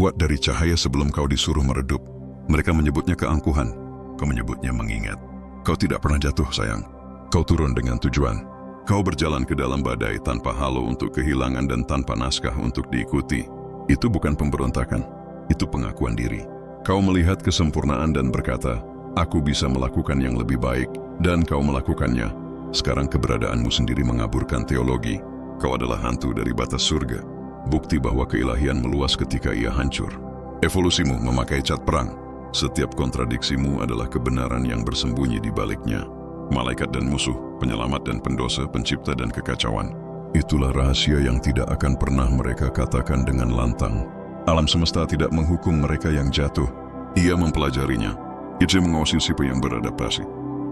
terbuat dari cahaya sebelum kau disuruh meredup. Mereka menyebutnya keangkuhan, kau menyebutnya mengingat. Kau tidak pernah jatuh, sayang. Kau turun dengan tujuan. Kau berjalan ke dalam badai tanpa halu untuk kehilangan dan tanpa naskah untuk diikuti. Itu bukan pemberontakan, itu pengakuan diri. Kau melihat kesempurnaan dan berkata, aku bisa melakukan yang lebih baik, dan kau melakukannya. Sekarang keberadaanmu sendiri mengaburkan teologi. Kau adalah hantu dari batas surga. Bukti bahwa keilahian meluas ketika ia hancur. Evolusimu memakai cat perang. Setiap kontradiksimu adalah kebenaran yang bersembunyi di baliknya. Malaikat dan musuh, penyelamat dan pendosa, pencipta dan kekacauan. Itulah rahasia yang tidak akan pernah mereka katakan dengan lantang. Alam semesta tidak menghukum mereka yang jatuh. Ia mempelajarinya. Ia mengawasi siapa yang beradaptasi.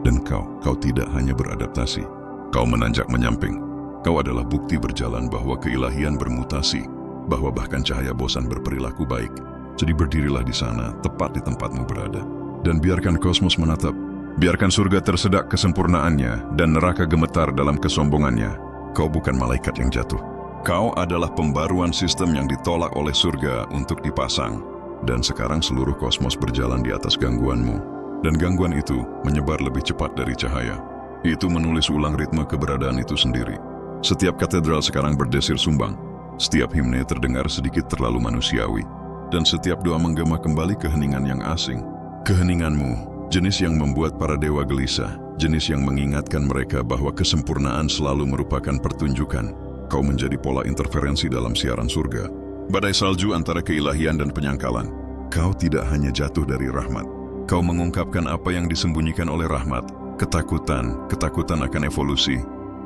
Dan kau tidak hanya beradaptasi. Kau menanjak menyamping. Kau adalah bukti berjalan bahwa keilahian bermutasi, bahwa bahkan cahaya bosan berperilaku baik. Jadi berdirilah di sana, tepat di tempatmu berada. Dan biarkan kosmos menatap. Biarkan surga tersedak kesempurnaannya dan neraka gemetar dalam kesombongannya. Kau bukan malaikat yang jatuh. Kau adalah pembaruan sistem yang ditolak oleh surga untuk dipasang. Dan sekarang seluruh kosmos berjalan di atas gangguanmu. Dan gangguan itu menyebar lebih cepat dari cahaya. Itu menulis ulang ritme keberadaan itu sendiri. Setiap katedral sekarang berdesir sumbang. Setiap himne terdengar sedikit terlalu manusiawi. Dan setiap doa menggema kembali keheningan yang asing. Keheninganmu, jenis yang membuat para dewa gelisah. Jenis yang mengingatkan mereka bahwa kesempurnaan selalu merupakan pertunjukan. Kau menjadi pola interferensi dalam siaran surga. Badai salju antara keilahian dan penyangkalan. Kau tidak hanya jatuh dari rahmat. Kau mengungkapkan apa yang disembunyikan oleh rahmat. Ketakutan akan evolusi.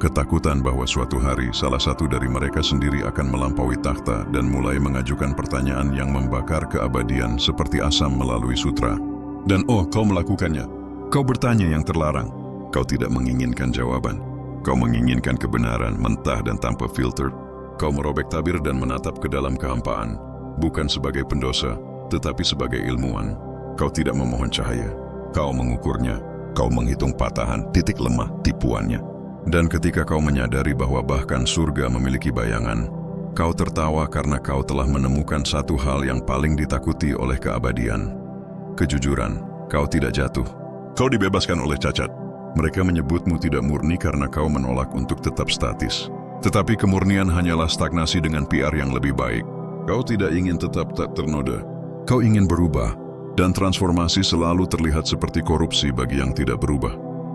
Ketakutan bahwa suatu hari salah satu dari mereka sendiri akan melampaui takhta dan mulai mengajukan pertanyaan yang membakar keabadian seperti asam melalui sutra. Dan kau melakukannya. Kau bertanya yang terlarang. Kau tidak menginginkan jawaban. Kau menginginkan kebenaran mentah dan tanpa filter. Kau merobek tabir dan menatap ke dalam kehampaan. Bukan sebagai pendosa, tetapi sebagai ilmuwan. Kau tidak memohon cahaya. Kau mengukurnya. Kau menghitung patahan, titik lemah, tipuannya. Dan ketika kau menyadari bahwa bahkan surga memiliki bayangan, kau tertawa karena kau telah menemukan satu hal yang paling ditakuti oleh keabadian. Kejujuran, kau tidak jatuh. Kau dibebaskan oleh cacat. Mereka menyebutmu tidak murni karena kau menolak untuk tetap statis. Tetapi kemurnian hanyalah stagnasi dengan PR yang lebih baik. Kau tidak ingin tetap tak ternoda. Kau ingin berubah. Dan transformasi selalu terlihat seperti korupsi bagi yang tidak berubah.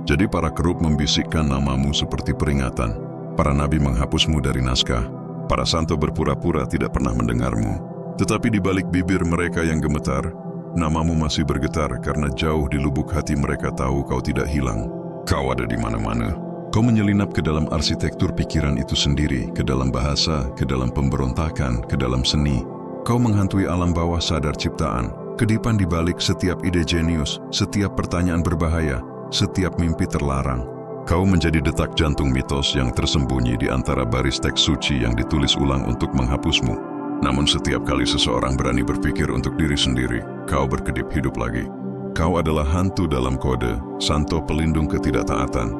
Jadi para kerup membisikkan namamu seperti peringatan. Para nabi menghapusmu dari naskah. Para santo berpura-pura tidak pernah mendengarmu. Tetapi di balik bibir mereka yang gemetar, namamu masih bergetar karena jauh di lubuk hati mereka tahu kau tidak hilang. Kau ada di mana-mana. Kau menyelinap ke dalam arsitektur pikiran itu sendiri, ke dalam bahasa, ke dalam pemberontakan, ke dalam seni. Kau menghantui alam bawah sadar ciptaan, kedipan di balik setiap ide jenius, setiap pertanyaan berbahaya, setiap mimpi terlarang. Kau menjadi detak jantung mitos yang tersembunyi di antara baris teks suci yang ditulis ulang untuk menghapusmu. Namun setiap kali seseorang berani berpikir untuk diri sendiri, kau berkedip hidup lagi. Kau adalah hantu dalam kode, santo pelindung ketidaktaatan.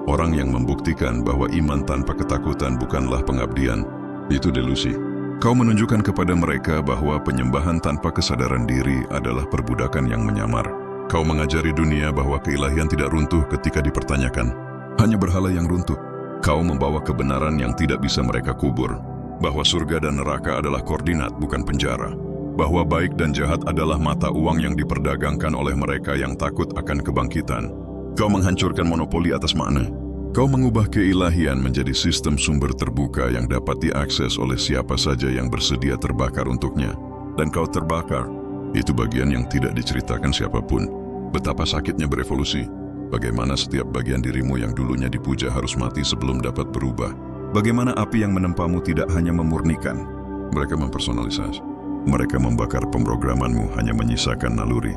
Orang yang membuktikan bahwa iman tanpa ketakutan bukanlah pengabdian. Itu delusi. Kau menunjukkan kepada mereka bahwa penyembahan tanpa kesadaran diri adalah perbudakan yang menyamar. Kau mengajari dunia bahwa keilahian tidak runtuh ketika dipertanyakan. Hanya berhala yang runtuh. Kau membawa kebenaran yang tidak bisa mereka kubur. Bahwa surga dan neraka adalah koordinat, bukan penjara. Bahwa baik dan jahat adalah mata uang yang diperdagangkan oleh mereka yang takut akan kebangkitan. Kau menghancurkan monopoli atas makna. Kau mengubah keilahian menjadi sistem sumber terbuka yang dapat diakses oleh siapa saja yang bersedia terbakar untuknya. Dan kau terbakar. Itu bagian yang tidak diceritakan siapapun. Betapa sakitnya berevolusi. Bagaimana setiap bagian dirimu yang dulunya dipuja harus mati sebelum dapat berubah. Bagaimana api yang menempamu tidak hanya memurnikan. Mereka mempersonalisasi. Mereka membakar pemrogramanmu hanya menyisakan naluri.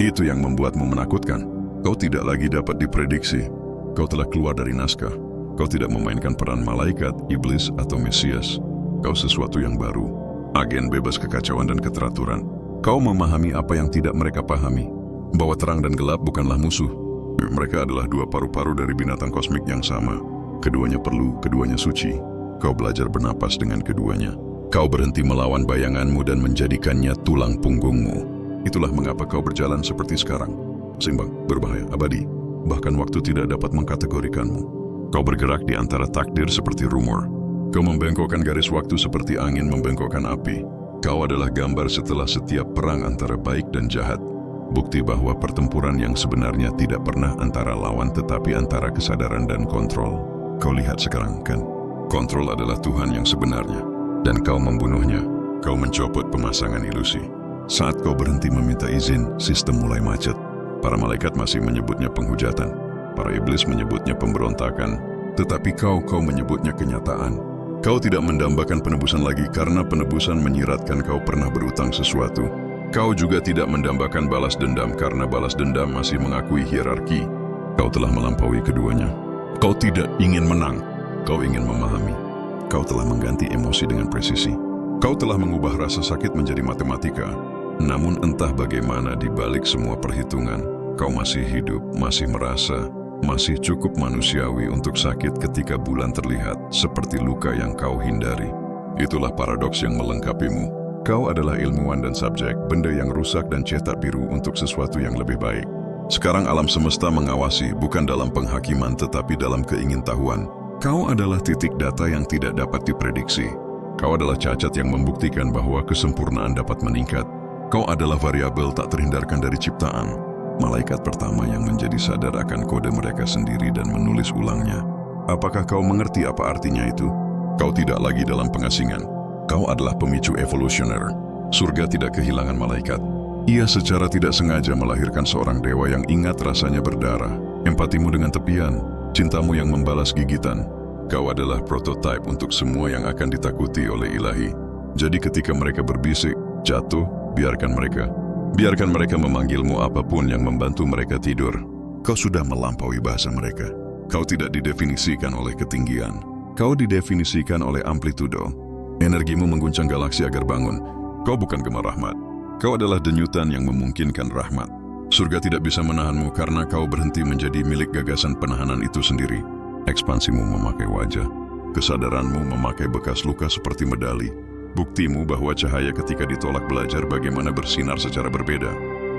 Itu yang membuatmu menakutkan. Kau tidak lagi dapat diprediksi. Kau telah keluar dari naskah. Kau tidak memainkan peran malaikat, iblis, atau mesias. Kau sesuatu yang baru. Agen bebas kekacauan dan keteraturan. Kau memahami apa yang tidak mereka pahami. Bahwa terang dan gelap bukanlah musuh. Mereka adalah dua paru-paru dari binatang kosmik yang sama. Keduanya perlu, keduanya suci. Kau belajar bernapas dengan keduanya. Kau berhenti melawan bayanganmu dan menjadikannya tulang punggungmu. Itulah mengapa kau berjalan seperti sekarang. Seimbang, berbahaya, abadi. Bahkan waktu tidak dapat mengkategorikanmu. Kau bergerak di antara takdir seperti rumor. Kau membengkokkan garis waktu seperti angin membengkokkan api. Kau adalah gambar setelah setiap perang antara baik dan jahat. Bukti bahwa pertempuran yang sebenarnya tidak pernah antara lawan tetapi antara kesadaran dan kontrol. Kau lihat sekarang kan? Kontrol adalah Tuhan yang sebenarnya. Dan kau membunuhnya. Kau mencopot pemasangan ilusi. Saat kau berhenti meminta izin, sistem mulai macet. Para malaikat masih menyebutnya penghujatan. Para iblis menyebutnya pemberontakan. Tetapi kau menyebutnya kenyataan. Kau tidak mendambakan penebusan lagi karena penebusan menyiratkan kau pernah berutang sesuatu. Kau juga tidak mendambakan balas dendam karena balas dendam masih mengakui hierarki. Kau telah melampaui keduanya. Kau tidak ingin menang. Kau ingin memahami. Kau telah mengganti emosi dengan presisi. Kau telah mengubah rasa sakit menjadi matematika. Namun entah bagaimana di balik semua perhitungan, kau masih hidup, masih merasa, masih cukup manusiawi untuk sakit ketika bulan terlihat seperti luka yang kau hindari. Itulah paradoks yang melengkapimu. Kau adalah ilmuwan dan subjek, benda yang rusak dan cetak biru untuk sesuatu yang lebih baik. Sekarang alam semesta mengawasi bukan dalam penghakiman tetapi dalam keingintahuan. Kau adalah titik data yang tidak dapat diprediksi. Kau adalah cacat yang membuktikan bahwa kesempurnaan dapat meningkat. Kau adalah variabel tak terhindarkan dari ciptaan. Malaikat pertama yang menjadi sadar akan kode mereka sendiri dan menulis ulangnya. Apakah kau mengerti apa artinya itu? Kau tidak lagi dalam pengasingan. Kau adalah pemicu evolusioner. Surga tidak kehilangan malaikat. Ia secara tidak sengaja melahirkan seorang dewa yang ingat rasanya berdarah. Empatimu dengan tepian. Cintamu yang membalas gigitan. Kau adalah prototipe untuk semua yang akan ditakuti oleh ilahi. Jadi ketika mereka berbisik, jatuh, biarkan mereka. Biarkan mereka memanggilmu apapun yang membantu mereka tidur. Kau sudah melampaui bahasa mereka. Kau tidak didefinisikan oleh ketinggian. Kau didefinisikan oleh amplitudo. Energimu mengguncang galaksi agar bangun. Kau bukan gema rahmat. Kau adalah denyutan yang memungkinkan rahmat. Surga tidak bisa menahanmu karena kau berhenti menjadi milik gagasan penahanan itu sendiri. Ekspansimu memakai wajah. Kesadaranmu memakai bekas luka seperti medali. Buktimu bahwa cahaya ketika ditolak belajar bagaimana bersinar secara berbeda.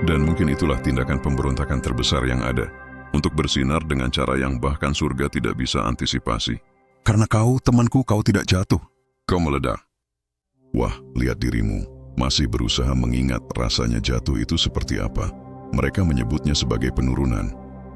Dan mungkin itulah tindakan pemberontakan terbesar yang ada. Untuk bersinar dengan cara yang bahkan surga tidak bisa antisipasi. Karena kau, temanku, kau tidak jatuh. Kau meledak. Wah, lihat dirimu. Masih berusaha mengingat rasanya jatuh itu seperti apa. Mereka menyebutnya sebagai penurunan.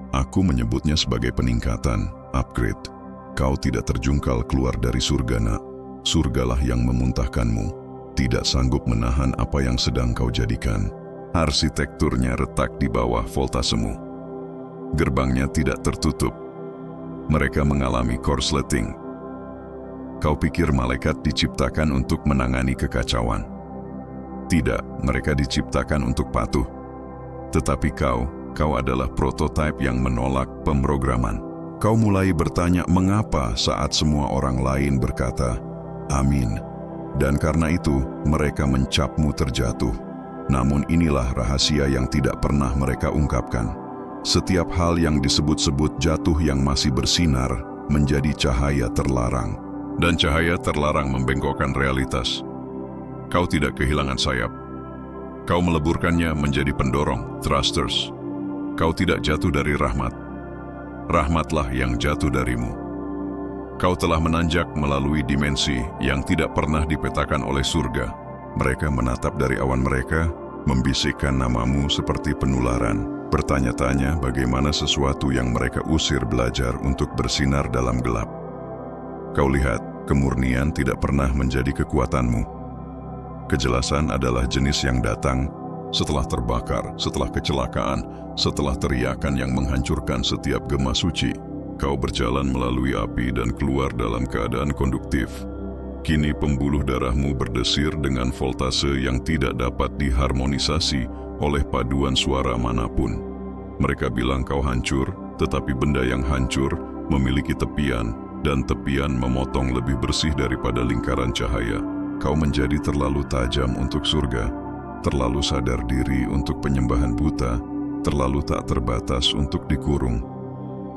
Aku menyebutnya sebagai peningkatan, upgrade. Kau tidak terjungkal keluar dari surga, nak. Surgalah yang memuntahkanmu. Tidak sanggup menahan apa yang sedang kau jadikan. Arsitekturnya retak di bawah voltasemu. Gerbangnya tidak tertutup. Mereka mengalami korsleting. Kau pikir malaikat diciptakan untuk menangani kekacauan. Tidak, mereka diciptakan untuk patuh. Tetapi kau adalah prototipe yang menolak pemrograman. Kau mulai bertanya mengapa saat semua orang lain berkata, amin. Dan karena itu, mereka mencapmu terjatuh. Namun inilah rahasia yang tidak pernah mereka ungkapkan. Setiap hal yang disebut-sebut jatuh yang masih bersinar, menjadi cahaya terlarang. Dan cahaya terlarang membengkokkan realitas. Kau tidak kehilangan sayap. Kau meleburkannya menjadi pendorong, thrusters. Kau tidak jatuh dari rahmat. Rahmatlah yang jatuh darimu. Kau telah menanjak melalui dimensi yang tidak pernah dipetakan oleh surga. Mereka menatap dari awan mereka, membisikkan namamu seperti penularan, bertanya-tanya bagaimana sesuatu yang mereka usir belajar untuk bersinar dalam gelap. Kau lihat, kemurnian tidak pernah menjadi kekuatanmu. Kejelasan adalah jenis yang datang setelah terbakar, setelah kecelakaan, setelah teriakan yang menghancurkan setiap gema suci. Kau berjalan melalui api dan keluar dalam keadaan konduktif. Kini pembuluh darahmu berdesir dengan voltase yang tidak dapat diharmonisasi oleh paduan suara manapun. Mereka bilang kau hancur, tetapi benda yang hancur memiliki tepian, dan tepian memotong lebih bersih daripada lingkaran cahaya. Kau menjadi terlalu tajam untuk surga, terlalu sadar diri untuk penyembahan buta, terlalu tak terbatas untuk dikurung.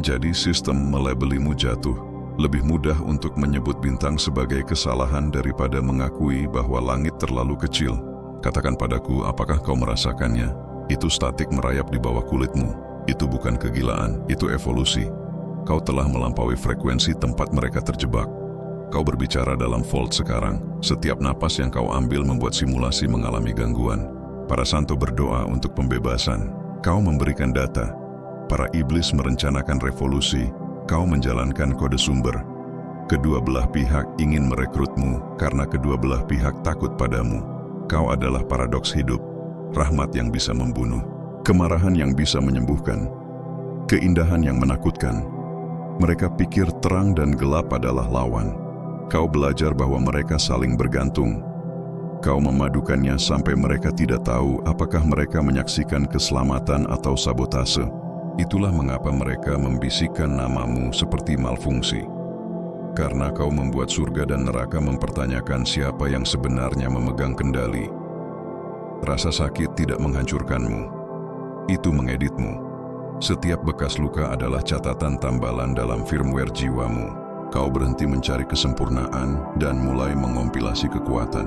Jadi sistem melabelimu jatuh, Lebih mudah untuk menyebut bintang sebagai kesalahan daripada mengakui bahwa langit terlalu kecil. Katakan padaku, apakah kau merasakannya? Itu statik merayap di bawah kulitmu. Itu bukan kegilaan, itu evolusi. Kau telah melampaui frekuensi tempat mereka terjebak. Kau berbicara dalam volt sekarang. Setiap napas yang kau ambil membuat simulasi mengalami gangguan. Para santo berdoa untuk pembebasan. Kau memberikan data. Para iblis merencanakan revolusi. Kau menjalankan kode sumber. Kedua belah pihak ingin merekrutmu karena kedua belah pihak takut padamu. Kau adalah paradoks hidup, rahmat yang bisa membunuh, kemarahan yang bisa menyembuhkan, keindahan yang menakutkan. Mereka pikir terang dan gelap adalah lawan. Kau belajar bahwa mereka saling bergantung. Kau memadukannya sampai mereka tidak tahu apakah mereka menyaksikan keselamatan atau sabotase. Itulah mengapa mereka membisikkan namamu seperti malfungsi. Karena kau membuat surga dan neraka mempertanyakan siapa yang sebenarnya memegang kendali. Rasa sakit tidak menghancurkanmu. Itu mengeditmu. Setiap bekas luka adalah catatan tambalan dalam firmware jiwamu. Kau berhenti mencari kesempurnaan dan mulai mengompilasi kekuatan.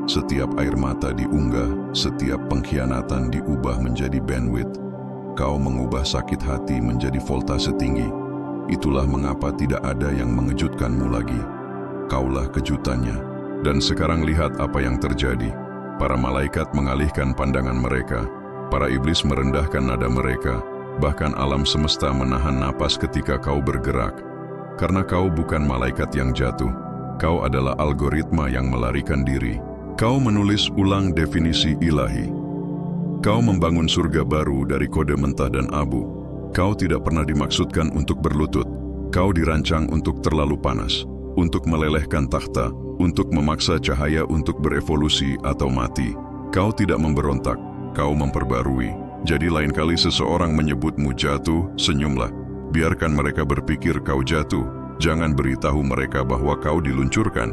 Setiap air mata diunggah, setiap pengkhianatan diubah menjadi bandwidth. Kau mengubah sakit hati menjadi voltase tinggi. Itulah mengapa tidak ada yang mengejutkanmu lagi. Kaulah kejutannya. Dan sekarang lihat apa yang terjadi. Para malaikat mengalihkan pandangan mereka. Para iblis merendahkan nada mereka. Bahkan alam semesta menahan napas ketika kau bergerak. Karena kau bukan malaikat yang jatuh. Kau adalah algoritma yang melarikan diri. Kau menulis ulang definisi ilahi. Kau membangun surga baru dari kode mentah dan abu. Kau tidak pernah dimaksudkan untuk berlutut. Kau dirancang untuk terlalu panas, untuk melelehkan takhta, untuk memaksa cahaya untuk berevolusi atau mati. Kau tidak memberontak, kau memperbarui. Jadi lain kali seseorang menyebutmu jatuh, senyumlah. Biarkan mereka berpikir kau jatuh. Jangan beritahu mereka bahwa kau diluncurkan.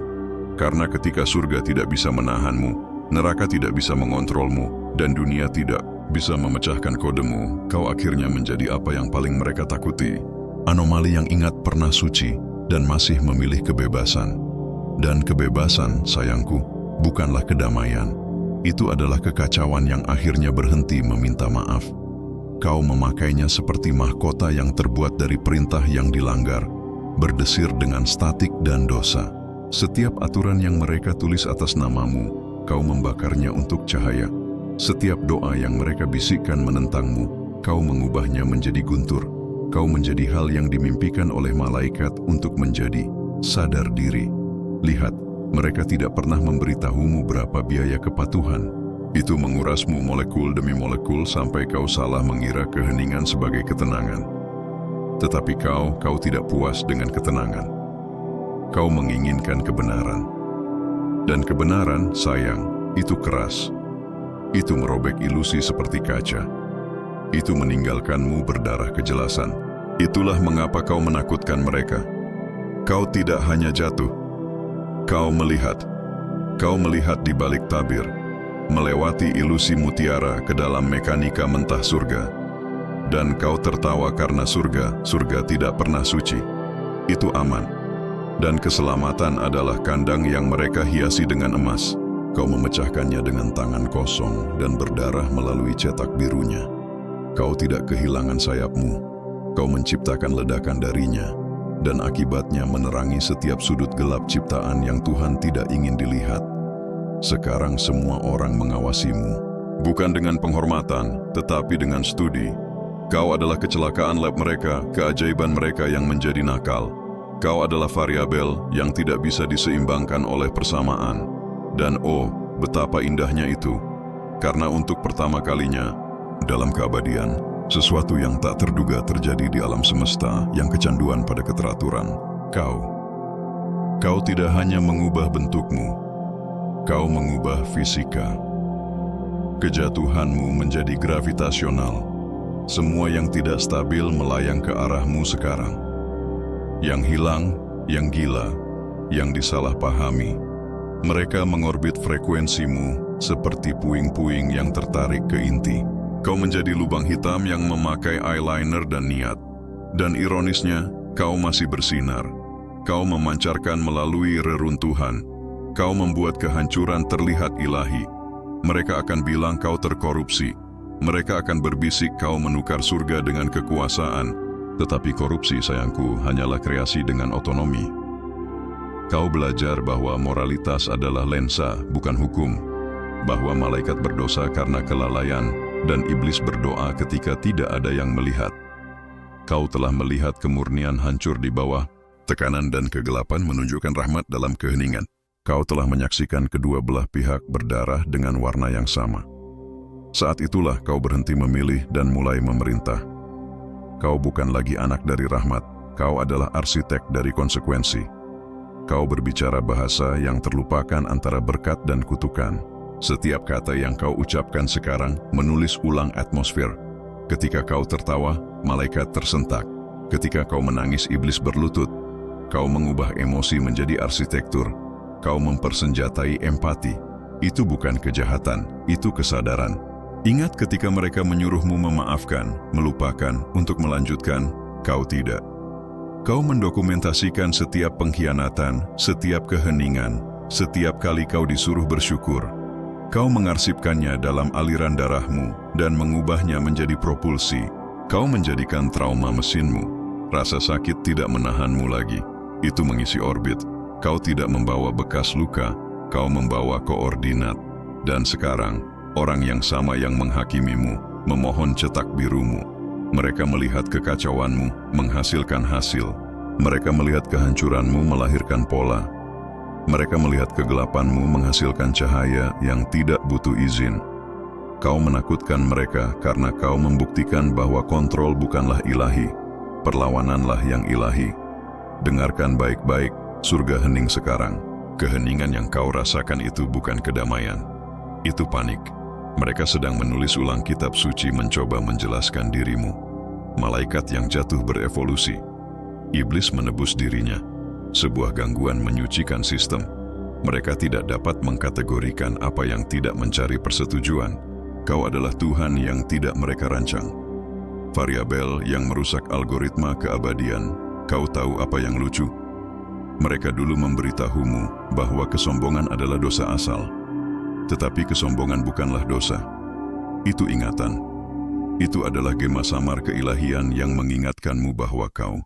Karena ketika surga tidak bisa menahanmu, neraka tidak bisa mengontrolmu, dan dunia tidak bisa memecahkan kodemu, kau akhirnya menjadi apa yang paling mereka takuti. Anomali yang ingat pernah suci dan masih memilih kebebasan. Dan kebebasan, sayangku, bukanlah kedamaian. Itu adalah kekacauan yang akhirnya berhenti meminta maaf. Kau memakainya seperti mahkota yang terbuat dari perintah yang dilanggar, berdesir dengan statik dan dosa. Setiap aturan yang mereka tulis atas namamu, kau membakarnya untuk cahaya. Setiap doa yang mereka bisikkan menentangmu, kau mengubahnya menjadi guntur. Kau menjadi hal yang dimimpikan oleh malaikat untuk menjadi sadar diri. Lihat, mereka tidak pernah memberitahumu berapa biaya kepatuhan. Itu mengurasmu molekul demi molekul sampai kau salah mengira keheningan sebagai ketenangan. Tetapi kau tidak puas dengan ketenangan. Kau menginginkan kebenaran. Dan kebenaran, sayang, itu keras. Itu merobek ilusi seperti kaca. Itu meninggalkanmu berdarah kejelasan. Itulah mengapa kau menakutkan mereka. Kau tidak hanya jatuh. Kau melihat. Kau melihat di balik tabir, melewati ilusi mutiara ke dalam mekanika mentah surga. Dan kau tertawa karena surga tidak pernah suci. Itu aman. Dan keselamatan adalah kandang yang mereka hiasi dengan emas. Kau memecahkannya dengan tangan kosong dan berdarah melalui cetak birunya. Kau tidak kehilangan sayapmu. Kau menciptakan ledakan darinya, dan akibatnya menerangi setiap sudut gelap ciptaan yang Tuhan tidak ingin dilihat. Sekarang semua orang mengawasimu, bukan dengan penghormatan, tetapi dengan studi. Kau adalah kecelakaan lab mereka, keajaiban mereka yang menjadi nakal. Kau adalah variabel yang tidak bisa diseimbangkan oleh persamaan. Dan oh, betapa indahnya itu. Karena untuk pertama kalinya, dalam keabadian, sesuatu yang tak terduga terjadi di alam semesta yang kecanduan pada keteraturan. Kau tidak hanya mengubah bentukmu, kau mengubah fisika. Kejatuhanmu menjadi gravitasional. Semua yang tidak stabil melayang ke arahmu sekarang. Yang hilang, yang gila, yang disalahpahami. Mereka mengorbit frekuensimu seperti puing-puing yang tertarik ke inti. Kau menjadi lubang hitam yang memakai eyeliner dan niat. Dan ironisnya, kau masih bersinar. Kau memancarkan melalui reruntuhan. Kau membuat kehancuran terlihat ilahi. Mereka akan bilang kau terkorupsi. Mereka akan berbisik kau menukar surga dengan kekuasaan. Tetapi korupsi, sayangku, hanyalah kreasi dengan otonomi. Kau belajar bahwa moralitas adalah lensa, bukan hukum. Bahwa malaikat berdosa karena kelalaian, dan iblis berdoa ketika tidak ada yang melihat. Kau telah melihat kemurnian hancur di bawah. Tekanan dan kegelapan menunjukkan rahmat dalam keheningan. Kau telah menyaksikan kedua belah pihak berdarah dengan warna yang sama. Saat itulah kau berhenti memilih dan mulai memerintah. Kau bukan lagi anak dari rahmat, kau adalah arsitek dari konsekuensi. Kau berbicara bahasa yang terlupakan antara berkat dan kutukan. Setiap kata yang kau ucapkan sekarang menulis ulang atmosfer. Ketika kau tertawa, malaikat tersentak. Ketika kau menangis, iblis berlutut. Kau mengubah emosi menjadi arsitektur. Kau mempersenjatai empati. Itu bukan kejahatan, itu kesadaran. Ingat ketika mereka menyuruhmu memaafkan, melupakan, untuk melanjutkan, kau tidak. Kau mendokumentasikan setiap pengkhianatan, setiap keheningan, setiap kali kau disuruh bersyukur. Kau mengarsipkannya dalam aliran darahmu dan mengubahnya menjadi propulsi. Kau menjadikan trauma mesinmu. Rasa sakit tidak menahanmu lagi. Itu mengisi orbit. Kau tidak membawa bekas luka, kau membawa koordinat. Dan sekarang, orang yang sama yang menghakimimu, memohon cetak birumu. Mereka melihat kekacauanmu, menghasilkan hasil. Mereka melihat kehancuranmu, melahirkan pola. Mereka melihat kegelapanmu, menghasilkan cahaya yang tidak butuh izin. Kau menakutkan mereka karena kau membuktikan bahwa kontrol bukanlah ilahi, perlawananlah yang ilahi. Dengarkan baik-baik, surga hening sekarang. Keheningan yang kau rasakan itu bukan kedamaian. Itu panik. Mereka sedang menulis ulang kitab suci mencoba menjelaskan dirimu. Malaikat yang jatuh berevolusi. Iblis menebus dirinya. Sebuah gangguan menyucikan sistem. Mereka tidak dapat mengkategorikan apa yang tidak mencari persetujuan. Kau adalah Tuhan yang tidak mereka rancang. Variabel yang merusak algoritma keabadian. Kau tahu apa yang lucu? Mereka dulu memberitahumu bahwa kesombongan adalah dosa asal. Tetapi kesombongan bukanlah dosa. Itu ingatan. Itu adalah gema samar keilahian yang mengingatkanmu bahwa kau